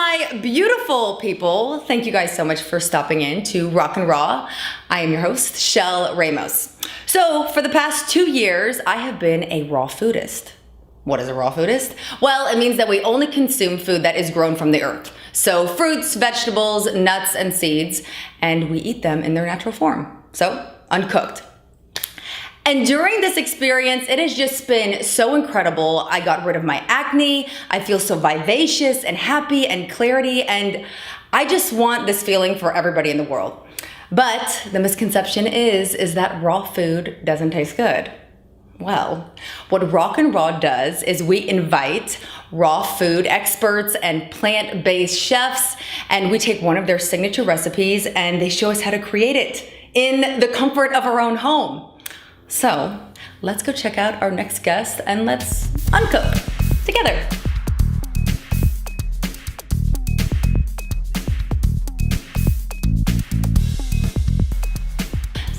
my beautiful people, thank you guys so much for stopping in to RAWkin Raw. I am your host, Shell Ramos. So for the past 2 years, I have been a raw foodist. What is a raw foodist? Well, it means that we only consume food that is grown from the earth. So fruits, vegetables, nuts, and seeds, and we eat them in their natural form. So uncooked. And during this experience, it has just been so incredible. I got rid of my acne. I feel so vivacious and happy and clarity. And I just want this feeling for everybody in the world. But the misconception is that raw food doesn't taste good. Well, what RAWkin Raw does is we invite raw food experts and plant-based chefs, and we take one of their signature recipes and they show us how to create it in the comfort of our own home. So let's go check out our next guest and let's uncook together.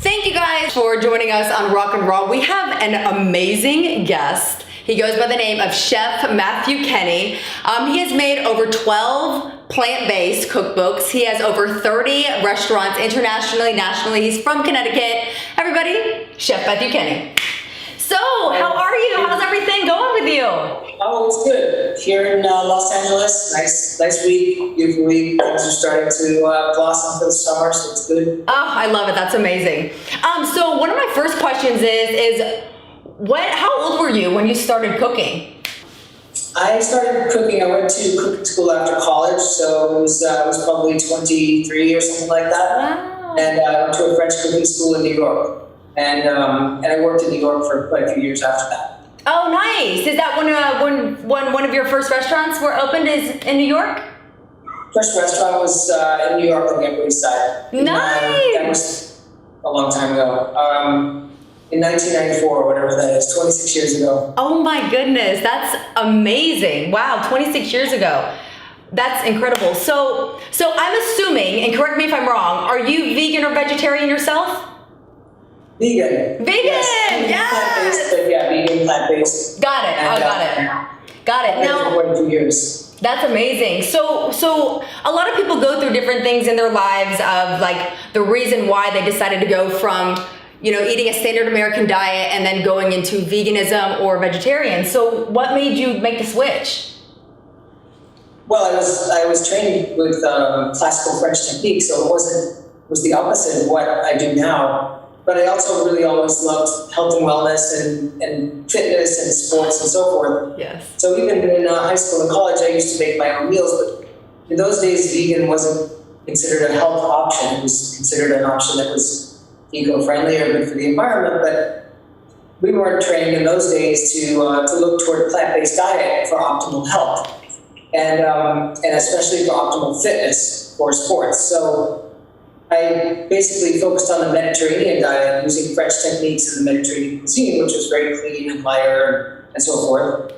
Thank you guys for joining us on RAWkin Raw. We have an amazing guest. He goes by the name of Chef Matthew Kenney. He has made over 12 plant-based cookbooks. He has over 30 restaurants internationally, nationally. He's from Connecticut. Everybody, Chef Matthew Kenney. So, how are you? How's everything going with you? Oh, it's good. Here in Los Angeles, nice week, beautiful week. Things are starting to blossom for the summer, so it's good. Oh, I love it. That's amazing. So one of my first questions is how old were you when you started cooking? I started cooking. I went to cooking school after college, so it was probably 23 or something like that. Wow. And I went to a French cooking school in New York. And I worked in New York for quite a few years after that. Oh, nice. Is that when one of your first restaurants were opened is in New York? First restaurant was in New York on the Upper East Side. Nice. That was a long time ago. In 1994, whatever that is, 26 years ago. Oh my goodness, that's amazing. Wow, 26 years ago. That's incredible. So I'm assuming, and correct me if I'm wrong, are you vegan or vegetarian yourself? Vegan. Vegan, yes. Plant-based, but yeah, vegan, plant-based. Got it, Got it. Now, more than 2 years. That's amazing. So a lot of people go through different things in their lives of like the reason why they decided to go from eating a standard American diet and then going into veganism or vegetarian. So what made you make the switch? Well, I was trained with classical French technique, so it was the opposite of what I do now. But I also really always loved health and wellness and fitness and sports and so forth. Yes. So even in high school and college, I used to make my own meals, but in those days, vegan wasn't considered a health option. It was considered an option that was eco-friendly or good for the environment, but we weren't trained in those days to look toward a plant-based diet for optimal health and especially for optimal fitness for sports. So I basically focused on the Mediterranean diet using French techniques in the Mediterranean cuisine, which was very clean and lighter and so forth.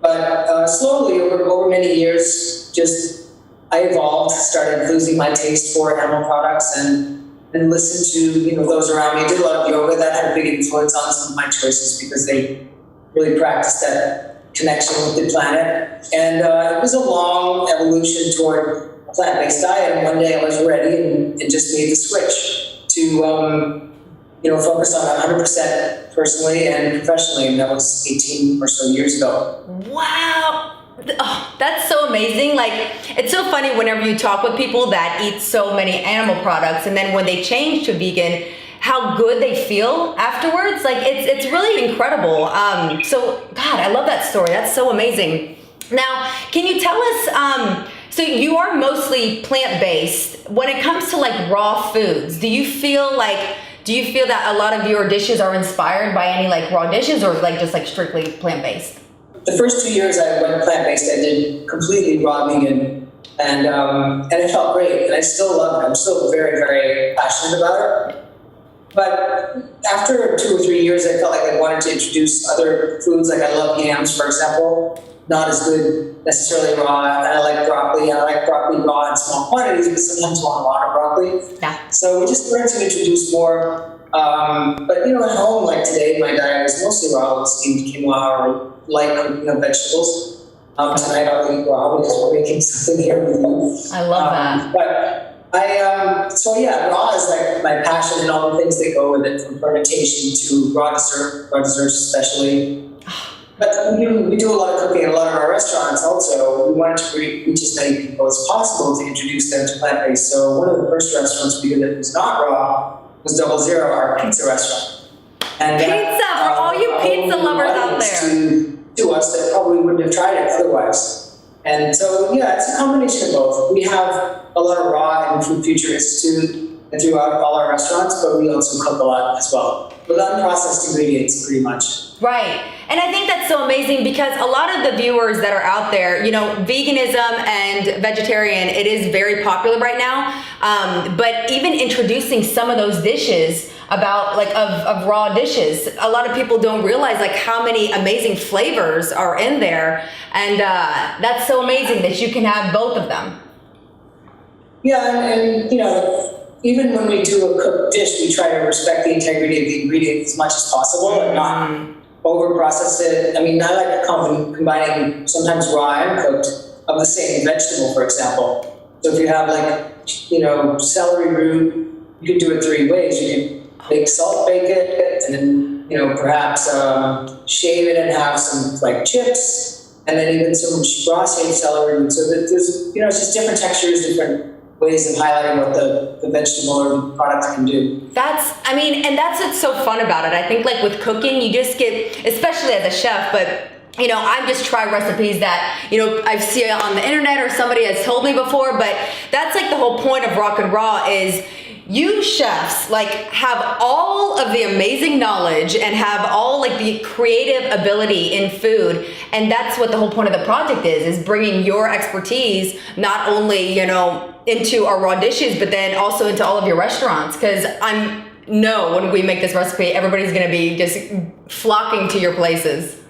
But slowly over many years, I evolved, started losing my taste for animal products and listened to those around me. I did a lot of yoga. That had a big influence on some of my choices because they really practiced that connection with the planet. And it was a long evolution toward a plant-based diet. And one day I was ready and just made the switch to focus on 100% personally and professionally. And that was 18 or so years ago. Wow. Oh, that's so amazing. Like, it's so funny whenever you talk with people that eat so many animal products and then when they change to vegan, how good they feel afterwards. Like, it's really incredible. So God, I love that story. That's so amazing. Now, can you tell us, so you are mostly plant-based. When it comes to like raw foods, do you feel that a lot of your dishes are inspired by any like raw dishes or like just like strictly plant-based? The first 2 years I went plant-based, I did completely raw vegan, and it felt great, and I still love it. I'm still very, very passionate about it. But after 2 or 3 years, I felt like I wanted to introduce other foods, like I love yams, for example, not as good necessarily raw, and I like broccoli. I like broccoli raw in small quantities, but sometimes want a lot of broccoli. Yeah. So we just started to introduce more. But at home, like today, my diet is mostly raw with steamed quinoa or light vegetables. Tonight I'll eat raw because we're making something here with you. I love that. But so yeah, raw is like my passion and all the things that go with it, from fermentation to raw desserts especially. But we do a lot of cooking in a lot of our restaurants also. We wanted to reach as many people as possible to introduce them to plant-based. So one of the first restaurants we did that was not raw was 00, our pizza restaurant. And pizza, for all you pizza lovers out there. To us that probably wouldn't have tried it otherwise. And so, yeah, it's a combination of both. We have a lot of raw in Food Future Institute and throughout all our restaurants, but we also cook a lot as well with unprocessed ingredients, pretty much. Right. And I think that's so amazing because a lot of the viewers that are out there, you know, veganism and vegetarian, it is very popular right now. But even introducing some of those dishes about like of raw dishes, a lot of people don't realize like how many amazing flavors are in there. And that's so amazing that you can have both of them. Yeah, and you know, even when we do a cooked dish, we try to respect the integrity of the ingredient as much as possible and not over-process it. I mean, I like combining sometimes raw and cooked of the same vegetable, for example. So if you have like, you know, celery root, you could do it 3 ways. You can bake it, and then, you know, perhaps shave it and have some like chips, and then even some raw shaved celery root. So that there's, you know, it's just different textures, different ways of highlighting what the vegetable or the product can do. I mean, and that's what's so fun about it. I think like with cooking, you just get, especially as a chef, but you know, I just try recipes that, you know, I see on the internet or somebody has told me before, but that's like the whole point of RAWkin Raw is you chefs like have all of the amazing knowledge and have all like the creative ability in food, and that's what the whole point of the project is bringing your expertise not only, you know, into our raw dishes, but then also into all of your restaurants, because when we make this recipe, everybody's going to be just flocking to your places.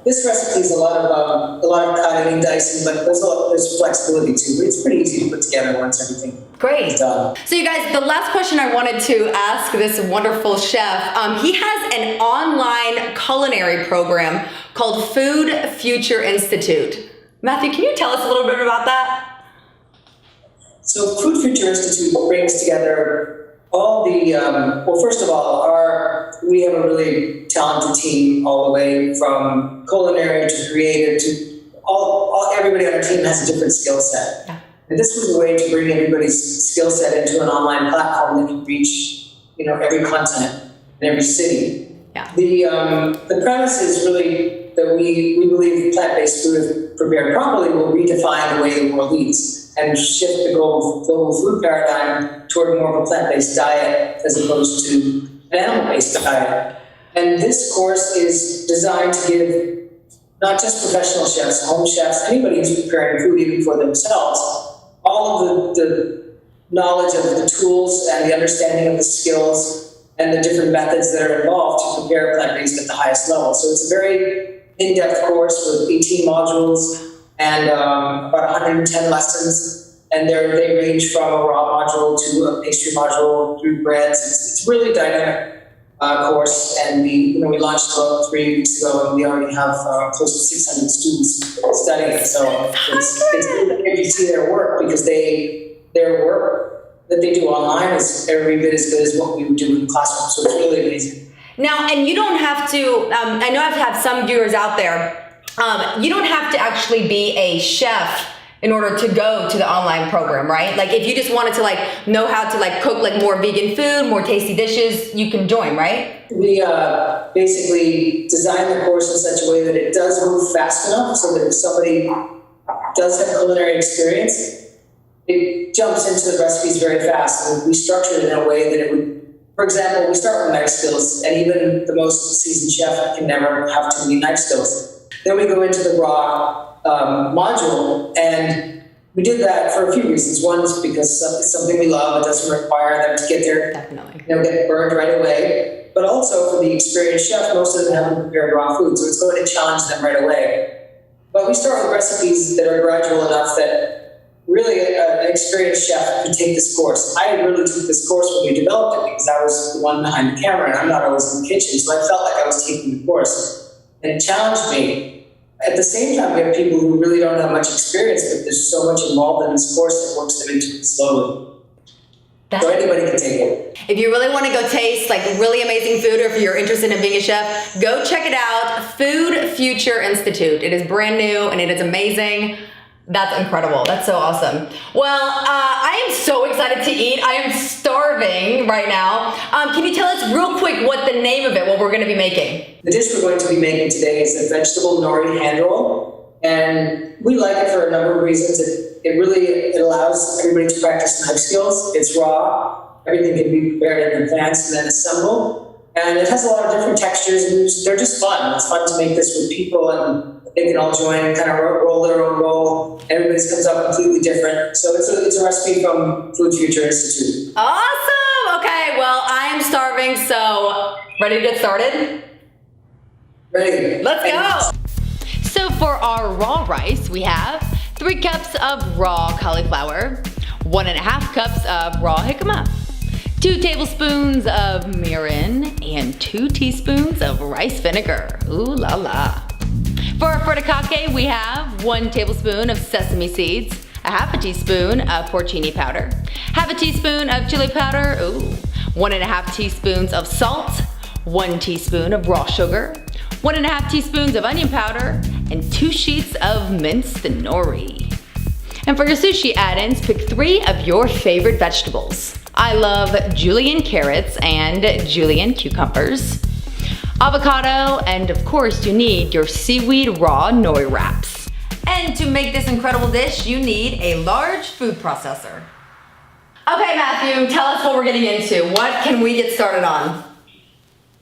This recipe is a lot of cutting and dicing, but there's flexibility too. But it's pretty easy to put together once everything Great. is done. So you guys, the last question I wanted to ask this wonderful chef, he has an online culinary program called Food Future Institute. Matthew, can you tell us a little bit about that? So Food Future Institute brings together all the, well, first of all, we have a really talented team all the way from culinary to creative to everybody on our team has a different skill set. Yeah. And this was a way to bring everybody's skill set into an online platform that can reach, you know, every continent and every city. Yeah. The premise is really that we believe plant-based food, if prepared properly, will redefine the way the world eats and shift the global food paradigm toward more of a plant-based diet as opposed to an animal-based diet. And this course is designed to give not just professional chefs, home chefs, anybody who's preparing food even for themselves, all of the knowledge of the tools and the understanding of the skills and the different methods that are involved to prepare plant-based at the highest level. So it's a very in-depth course with 18 modules and about 110 lessons, and they range from a raw module to a pastry module through breads. It's really dynamic course, and we launched about 3 weeks ago, and we already have close to 600 students studying. So it's great to see their work because their work that they do online is every bit as good as what we would do in the classroom. So it's really amazing. Now, and you don't have to. I know I've had some viewers out there. You don't have to actually be a chef in order to go to the online program, right? Like if you just wanted to like know how to like cook like more vegan food, more tasty dishes, you can join, right? We basically design the course in such a way that it does move fast enough so that if somebody does have culinary experience, it jumps into the recipes very fast. And we structure it in a way that it would, for example, we start with knife skills, and even the most seasoned chef can never have too many knife skills. Then we go into the raw module, and we did that for a few reasons. One is because it's something we love. It doesn't require them to get there, get burned right away. But also for the experienced chef, most of them haven't prepared raw food, so it's going to challenge them right away. But we start with recipes that are gradual enough that really an experienced chef could take this course. I really took this course when we developed it because I was the one behind the camera, and I'm not always in the kitchen, so I felt like I was taking the course. And it challenged me at the same time, we have people who really don't have much experience, but there's so much involved in this course that works them into it slowly. So anybody can take it. If you really want to go taste like really amazing food, or if you're interested in being a chef, go check it out, Food Future Institute. It is brand new and it is amazing. That's incredible. That's so awesome. Well, I am so excited to eat. I am starving right now. Can you tell us real quick what the name of it, what we're going to be making? The dish we're going to be making today is a vegetable Nori Hand Roll, and we like it for a number of reasons. It allows everybody to practice knife skills. It's raw. Everything can be prepared in advance and then assembled. And it has a lot of different textures, and they're just fun. It's fun to make this with people, and they can all join, kind of roll their own roll. Everybody's comes out completely different. So it's a recipe from Food Future Institute. Awesome. Okay, well, I am starving, so ready to get started? Ready? Let's go. So for our raw rice, we have 3 cups of raw cauliflower, 1.5 cups of raw jicama, 2 tablespoons of mirin, and 2 teaspoons of rice vinegar. Ooh la la. For our FURIKAKE, we have 1 tablespoon of sesame seeds, 1/2 teaspoon of porcini powder, 1/2 teaspoon of chili powder, 1.5 teaspoons of salt, 1 teaspoon of raw sugar, 1.5 teaspoons of onion powder, and 2 sheets of minced nori. And for your sushi add-ins, pick 3 of your favorite vegetables. I love julienne carrots and julienne cucumbers, avocado, and of course you need your seaweed raw nori wraps. And to make this incredible dish, you need a large food processor. Okay, Matthew, tell us what we're getting into. What can we get started on?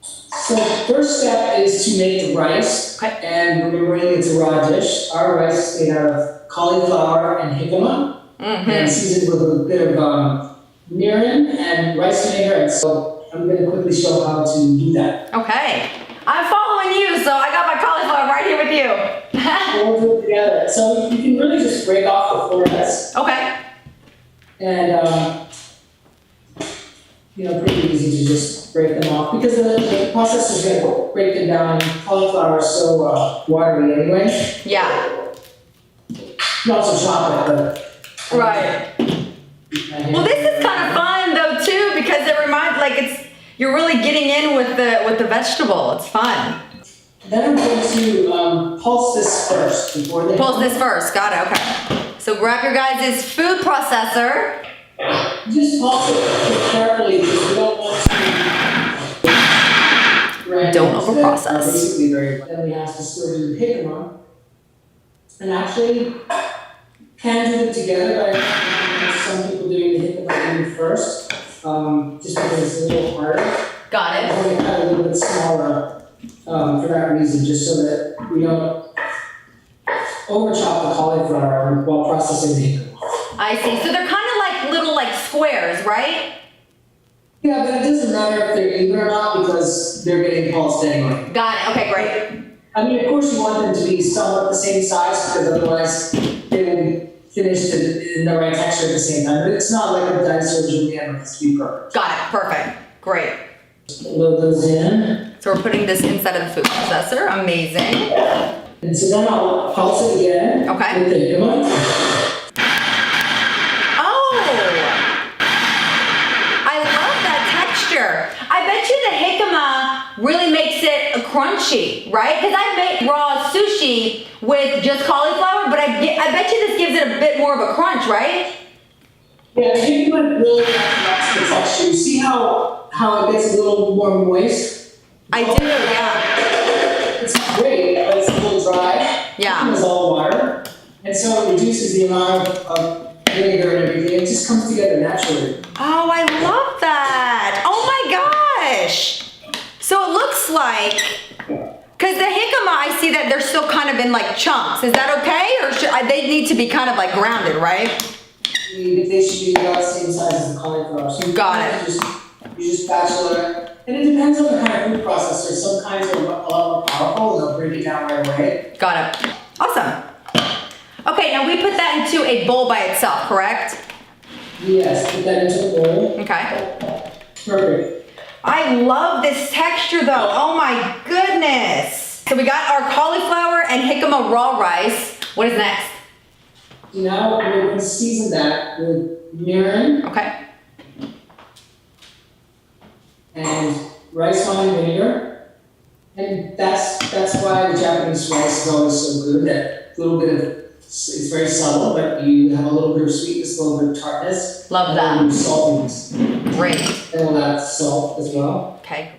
So the first step is to make the rice, and remembering it's a raw dish. Our rice is made out of cauliflower and jicama, and seasoned with a bit of mirin and rice vinegar. And so I'm going to quickly show how to do that. Okay, I'm following you, so I got my cauliflower right here with you. We'll do it together. So you can really just break off the florets. Okay. And pretty easy to just break them off because the process is going to break them down. Cauliflower is so watery anyway. Yeah. You can also chop it, but right. Well, this is kind of fun though too because it reminds you're really getting in with the vegetable. It's fun. Then I'm going to pulse this first before they. Pulse this first. Got it. Okay. So grab your guys' food processor. Just pulse it carefully because we don't want to. Don't overprocess. Basically, then we have to stir in the jicama, and actually can do it together. But some people doing the jicama first, just because it's a little harder. Got it. I'm going to cut a little bit smaller for that reason, just so that we don't over chop the cauliflower while processing the jicama. I see. So they're kind of like little squares, right? Yeah, but it doesn't matter if they're even or not because they're getting pulsed anyway. Got it. Okay, great. I mean, of course you want them to be somewhat the same size because otherwise they will be finished in the right texture at the same time. But it's not like a dice or julienne, it has to be perfect. Got it. Perfect. Great. Load those in. So we're putting this inside of the food processor. Amazing. And so then I'll pulse it again. Okay. With the jicama. I bet you the jicama really makes it crunchy, right? Because I make raw sushi with just cauliflower, but I bet you this gives it a bit more of a crunch, right? Yeah, the jicama really adds the texture. You see how it gets a little more moist? I do, yeah. It's great, but it's a little dry. Yeah. It's all water. And so it reduces the amount of vinegar and everything. It just comes together naturally. Oh, I love that. Oh my gosh. So it looks like, because the jicama, I see that they're still kind of in chunks. Is that okay? Or should they need to be kind of grounded, right? They should be about the same size as the cauliflower. So got it. You just spatula. And it depends on the kind of food processor. Some kinds are a lot more powerful and they'll break it down right away. Got it. Awesome. Okay, now we put that into a bowl by itself, correct? Yes, put that into a bowl. Okay. Perfect. I love this texture though. Oh my goodness. So we got our cauliflower and jicama raw rice. What is next? Now we're going to season that with mirin Okay. and rice wine vinegar. And that's why the Japanese rice is always so good. That little bit of, it's very subtle, but you have a little bit of sweetness, a little bit of tartness. Love and that. a little saltiness. Great. And we'll add salt as well. Okay.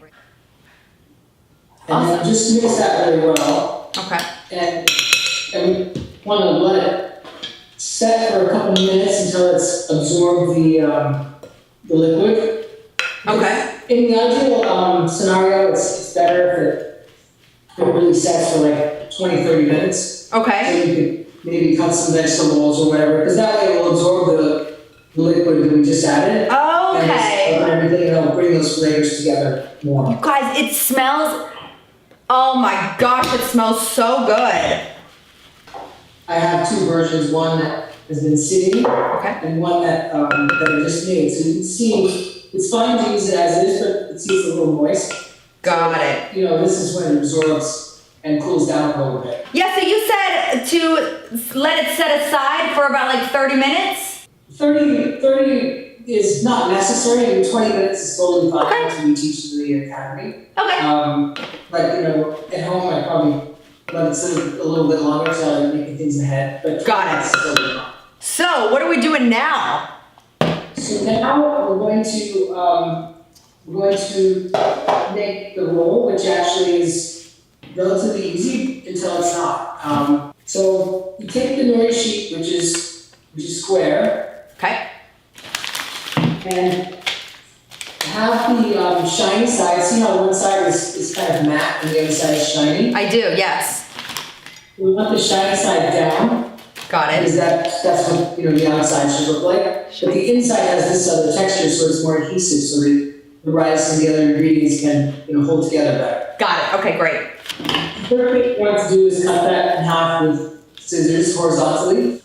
And Awesome. then just mix that really well. Okay. And we want to let it set for a couple minutes until it's absorbed the liquid. Okay. In the ideal scenario, it's better if it really sets for like 20-30 minutes. Okay. So you could maybe cut some vegetables or whatever, because that way it will absorb the liquid that we just added. Okay. And everything, it'll bring those flavors together more. Guys, it smells, oh my gosh, it smells so good. I have two versions, one that has been sitting Okay. and one that I just made. So you can see, it's fine to use it as is, but it seems a little moist. Got So, it. you know, this is when it absorbs and cools down a little bit. Yeah, so you said to let it set aside for about like 30 minutes? 30 is not necessary, and 20 minutes is totally fine. Okay. That's what we teach in the academy. Okay. But you know, at home I probably let it sit a little bit longer so I'm making things ahead. But Got it. it's totally fine. So what are we doing now? So now we're going to make the roll, which actually is relatively easy until it's not. So you take the nori sheet, which is square, Okay. and have the shiny side. See how one side is kind of matte and the other side is shiny? I do, yes. We want the shiny side down. Got Because it. that's what, you know, the outside should look like. But the inside has this other texture, so it's more adhesive, so the rice and the other ingredients can, you know, hold together better. Got it. Okay, great. The first thing you want to do is cut that in half with scissors horizontally.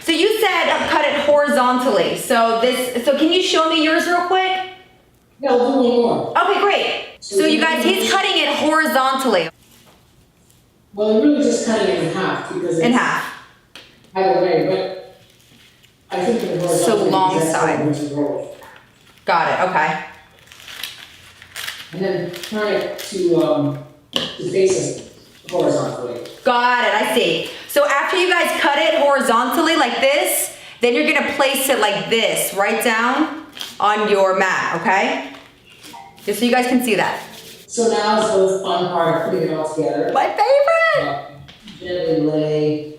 So you said cut it horizontally. So can you show me yours real quick? Yeah, I'll do one more. Okay, great. So you guys, he's cutting it horizontally. Well, I'm really just cutting it in half because it's In half. either way, but I think the horizontal. So long that's side. how we roll. Got it, okay. And then turn it to face it horizontally. Got it, I see. So after you guys cut it horizontally like this, then you're gonna place it like this, right down on your mat, okay? Just so you guys can see that. So now is the fun part of putting it all together. My favorite! Gently lay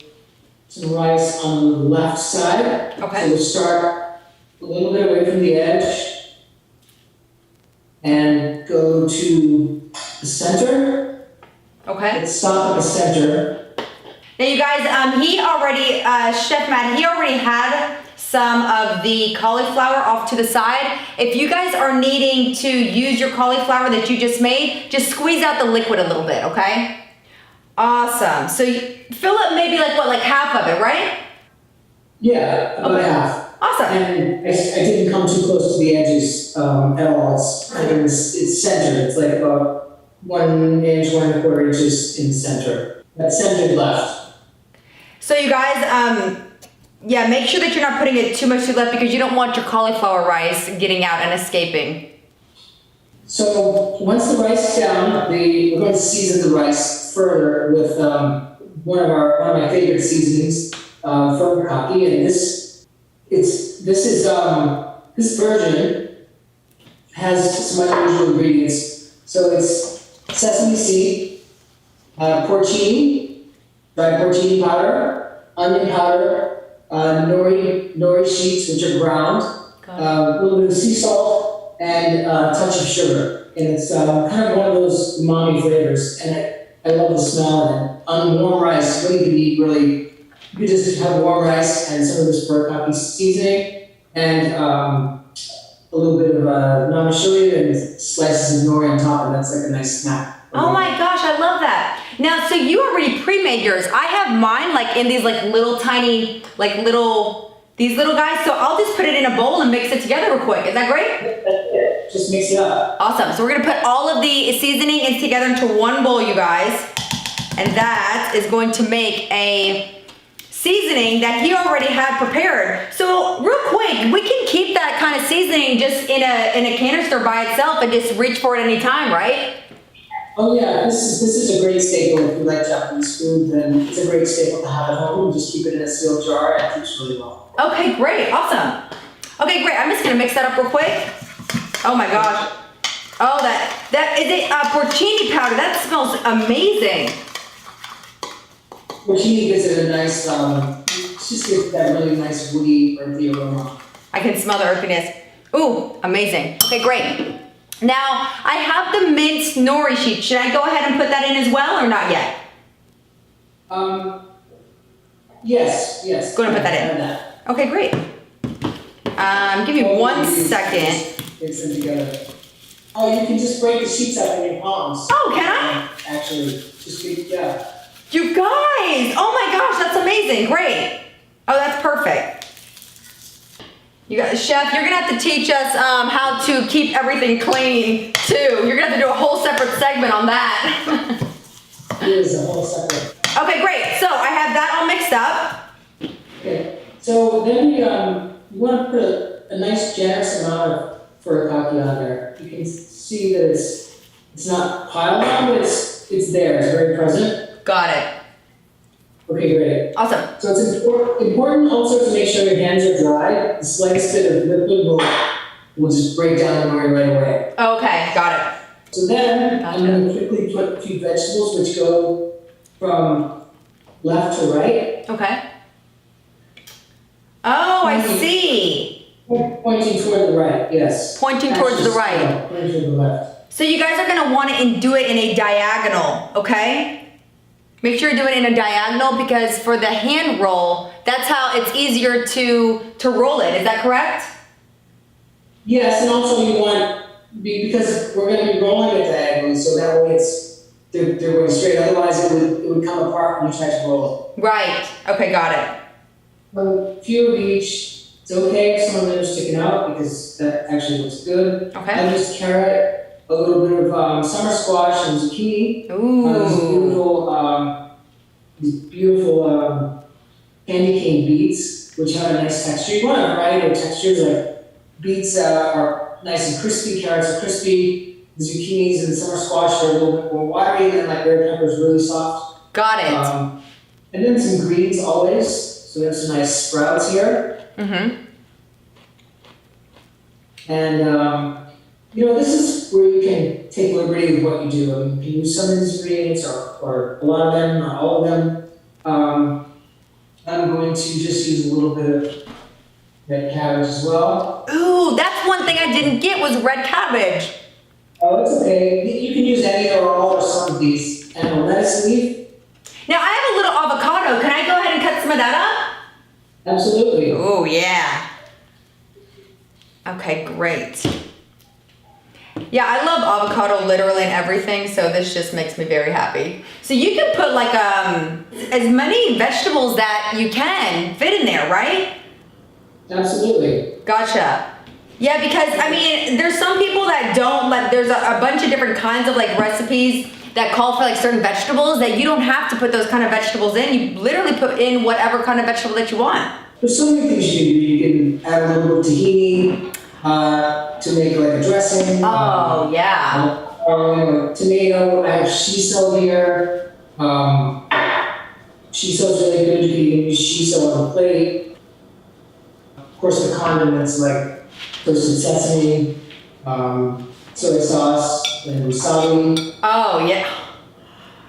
some rice on the left side. Okay. So we'll start a little bit away from the edge and go to the center. Okay. Let's stop at the center. Now you guys, Chef Matt, he already had some of the cauliflower off to the side. If you guys are needing to use your cauliflower that you just made, just squeeze out the liquid a little bit, okay? Awesome. So you fill up maybe like half of it, right? Yeah, about half. Awesome. And I didn't come too close to the edges at all. It's centered. It's like about 1 inch, 1 1/4 inches in the center. That's centered left. So you guys, yeah, make sure that you're not putting it too much to the left because you don't want your cauliflower rice getting out and escaping. So once the rice is down, we're going to season the rice further with one of my favorite seasonings, FURIKAKE, and this version has some unusual ingredients. So it's sesame seed, porcini, dried porcini powder, onion powder, nori sheets, which are ground, a little bit of sea salt, and a touch of sugar. And it's kind of one of those umami flavors. And I love the smell of it. On warm rice, what you can eat really, you can just have warm rice and some of this FURIKAKE seasoning, and a little bit of namaschili and slices of nori on top, and that's like a nice snack. Oh my gosh, I love that. Now, so you already pre-made yours. I have mine like in these like little tiny, these little guys. So I'll just put it in a bowl and mix it together real quick. Is that great? Just mix it up. Awesome. So we're gonna put all of the seasoning in together into one bowl, you guys. And that is going to make a seasoning that he already had prepared. So real quick, we can keep that kind of seasoning just in a canister by itself and just reach for it any time, right? Oh yeah, this is a great staple. If you like Japanese food, then it's a great staple to have at home. Just keep it in a sealed jar and it keeps really well. Okay, great, awesome. Okay, great, I'm just gonna mix that up real quick. Oh my gosh. Oh, that is it, porcini powder. That smells amazing. Porcini gives it a nice, just gives that really nice woody, earthy aroma. I can smell the earthiness. Ooh, amazing. Okay, great. Now, I have the minced nori sheet. Should I go ahead and put that in as well or not yet? Yes. Go ahead and put that in. Okay, great. Give me 1 second. Mix them together. Oh, you can just break the sheets up in your palms. Oh, can I? Actually, just yeah. You guys, oh my gosh, that's amazing, great. Oh, that's perfect. You guys, Chef, you're gonna have to teach us how to keep everything clean too. You're gonna have to do a whole separate segment on that. It is a whole separate. Okay, great, so I have that all mixed up. Okay, so then we want to put a nice generous amount of furikake on there. You can see that it's not piled on, but it's there, it's very present. Got it. Okay, great. Awesome. So it's important also to make sure your hands are dry. The slightest bit of liquid will just break down the nori right away. Okay, got it. So then Gotcha. I'm going to quickly put a few vegetables which go from left to right. Okay. Oh, I see. Pointing toward the right, yes. Pointing towards the right. Pointing toward the left. So you guys are gonna want to do it in a diagonal, okay? Make sure you do it in a diagonal because for the hand roll, that's how it's easier to roll it. Is that correct? Yes, and also you want, because we're going to be rolling it diagonally, so that way they're going straight. Otherwise, it would come apart when you try to roll it. Right. Okay, got it. A few of each. It's okay if some of them are sticking out because that actually looks good. Okay. I just carrot, a little bit of summer squash and zucchini. Ooh. These beautiful candy cane beets, which have a nice texture. You want a variety of textures, like beets are nice and crispy, carrots are crispy, the zucchinis and the summer squash are a little bit more watery, and like red peppers really soft. Got it. And then some greens always, so we have some nice sprouts here. Mm-hmm. And this is where you can take liberty with what you do. I mean, you can use some of these ingredients or a lot of them, not all of them. I'm going to just use a little bit of red cabbage as well. Ooh, that's one thing I didn't get was red cabbage. Oh, it's okay. You can use any or all or some of these. And a lettuce leaf. Now I have a little avocado. Can I go ahead and cut some of that up? Absolutely. Oh, yeah. Okay, great. Yeah, I love avocado literally in everything, so this just makes me very happy. So you can put like as many vegetables that you can fit in there, right? Absolutely. Gotcha. Yeah, because I mean, there's some people that don't like, there's a bunch of different kinds of like recipes that call for like certain vegetables that you don't have to put those kind of vegetables in. You literally put in whatever kind of vegetable that you want. There's so many things you can do. You can add a little bit of tahini to make like a dressing. Oh, yeah. Like tomato, I have shiso here. Shiso is really good. You can use shiso on the plate. Of course, the condiments like toasted sesame, soy sauce, and wasabi. Oh, yeah.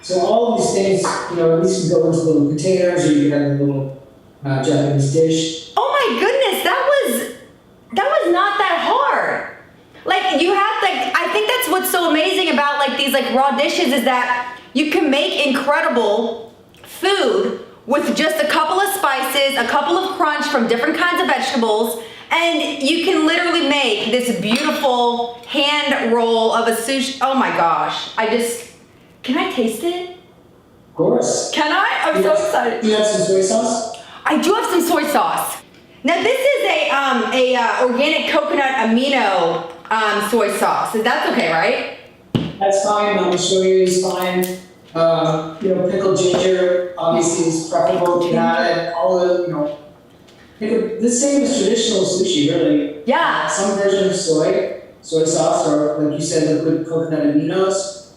So all of these things, these can go into little containers, or you can have a little Japanese dish. Oh my goodness, that was not that hard. Like you have I think that's what's so amazing about like these like raw dishes is that you can make incredible food with just a couple of spices, a couple of crunch from different kinds of vegetables, and you can literally make this beautiful hand roll of a sushi. Oh my gosh, can I taste it? Of course. Can I? I'm so excited. Do you have some soy sauce? I do have some soy sauce. Now this is a organic coconut amino soy sauce. So that's okay, right? That's fine. Shoyu is fine. Pickled ginger obviously is preferable if you have it. All the, the same as traditional sushi, really. Yeah. Some version of soy sauce, or like you said, liquid coconut aminos,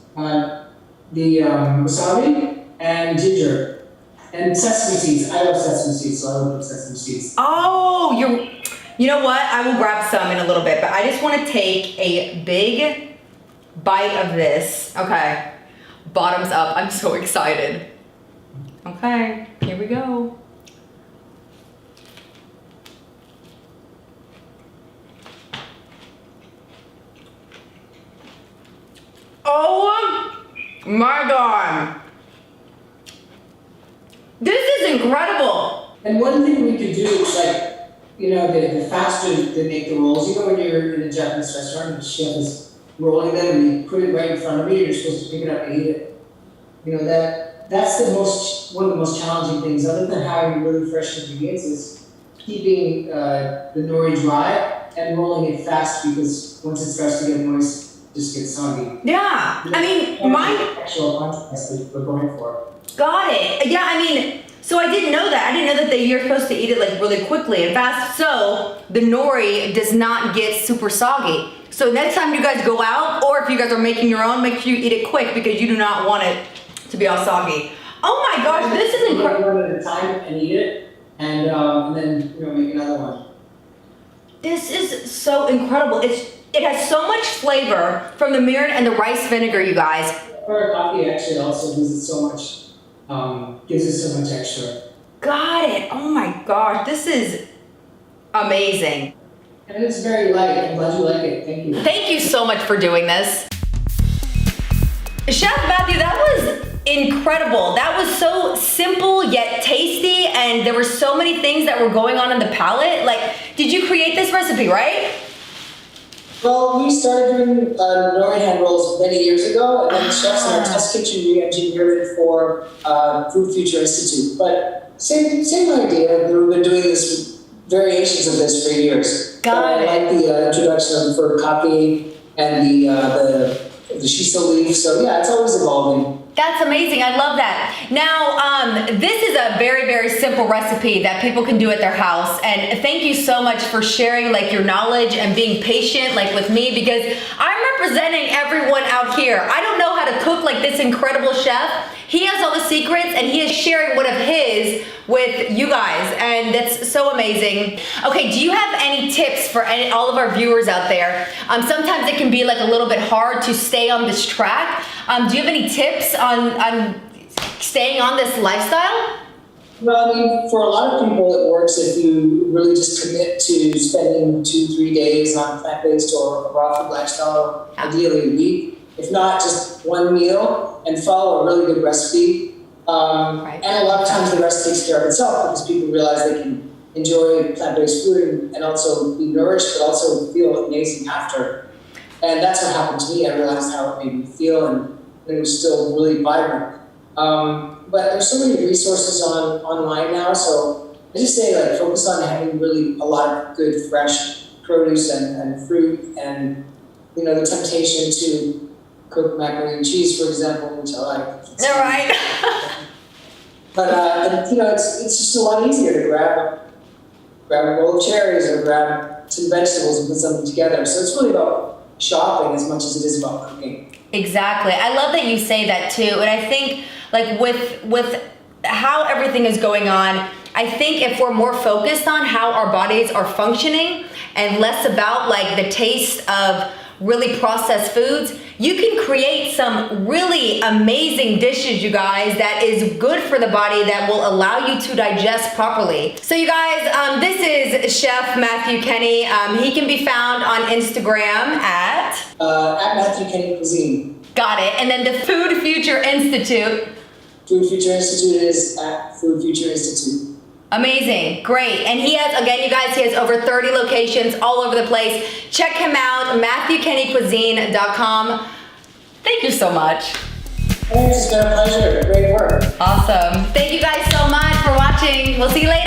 the wasabi, and ginger, and sesame seeds. I love sesame seeds, so I would put sesame seeds. Oh, you know what? I will grab some in a little bit, but I just want to take a big bite of this. Okay, bottoms up. I'm so excited. Okay, here we go. Oh my God. This is incredible. And one thing we could do is the faster they make the rolls, when you're in a Japanese restaurant and the chef is rolling them and you put it right in front of you, you're supposed to pick it up and eat it. That's one of the most challenging things, other than having really fresh ingredients, is keeping the nori dry and rolling it fast, because once it starts to get moist, it just gets soggy. Yeah, I mean, mine. Actual contrast that we're going for. Got it. Yeah, I mean, so I didn't know that. I didn't know that you're supposed to eat it like really quickly and fast, so the nori does not get super soggy. So next time you guys go out, or if you guys are making your own, make sure you eat it quick, because you do not want it to be all soggy. Oh my gosh, this is incredible. One at a time and eat it, and then make another one. This is so incredible. It has so much flavor from the mirin and the rice vinegar, you guys. Furikake actually also gives it so much. Gives it so much extra. Got it. Oh my gosh, this is amazing. And it's very light. I'm glad you like it. Thank you. Thank you so much for doing this. Chef Matthew, that was incredible. That was so simple yet tasty, and there were so many things that were going on in the palate. Did you create this recipe, right? Well, we started doing Nori Hand Rolls many years ago, and then the chefs in our test kitchen re-engineered it for Food Future Institute. But same idea. We've been doing variations of this for years. Got it. I like the introduction of FURIKAKE and the shiso leaf. So yeah, it's always evolving. That's amazing. I love that. Now, this is a very, very simple recipe that people can do at their house. And thank you so much for sharing your knowledge and being patient with me, because I'm representing everyone out here. I don't know how to cook like this incredible chef. He has all the secrets, and he is sharing one of his with you guys, and that's so amazing. Okay, do you have any tips for all of our viewers out there? Sometimes it can be a little bit hard to stay on this track. Do you have any tips on staying on this lifestyle? Well, I mean, for a lot of people it works if you really just commit to spending 2-3 days on plant-based or a raw food lifestyle, ideally a week. If not, just one meal and follow a really good recipe. Right. And a lot of times the rest takes care of itself, because people realize they can enjoy plant-based food and also be nourished, but also feel amazing after. And that's what happened to me. I realized how it made me feel, and it was still really vibrant. But there's so many resources online now, so I just say focus on having really a lot of good fresh produce and fruit, and the temptation to cook macaroni and cheese, for example, which I like. All right. But it's just a lot easier to grab a roll of cherries or grab some vegetables and put something together. So it's really about shopping as much as it is about cooking. Exactly. I love that you say that too. And I think with how everything is going on, I think if we're more focused on how our bodies are functioning and less about the taste of really processed foods, you can create some really amazing dishes, you guys, that is good for the body, that will allow you to digest properly. So you guys, this is Chef Matthew Kenney. He can be found on Instagram at Matthew Kenney Cuisine. Got it. And then the Food Future Institute. Food Future Institute is at Food Future Institute. Amazing, great. And he has, again, you guys, he has over 30 locations all over the place. Check him out, MatthewKenneyCuisine.com. Thank you so much. Thanks, it's been a pleasure. Great work. Awesome. Thank you guys so much for watching. We'll see you later.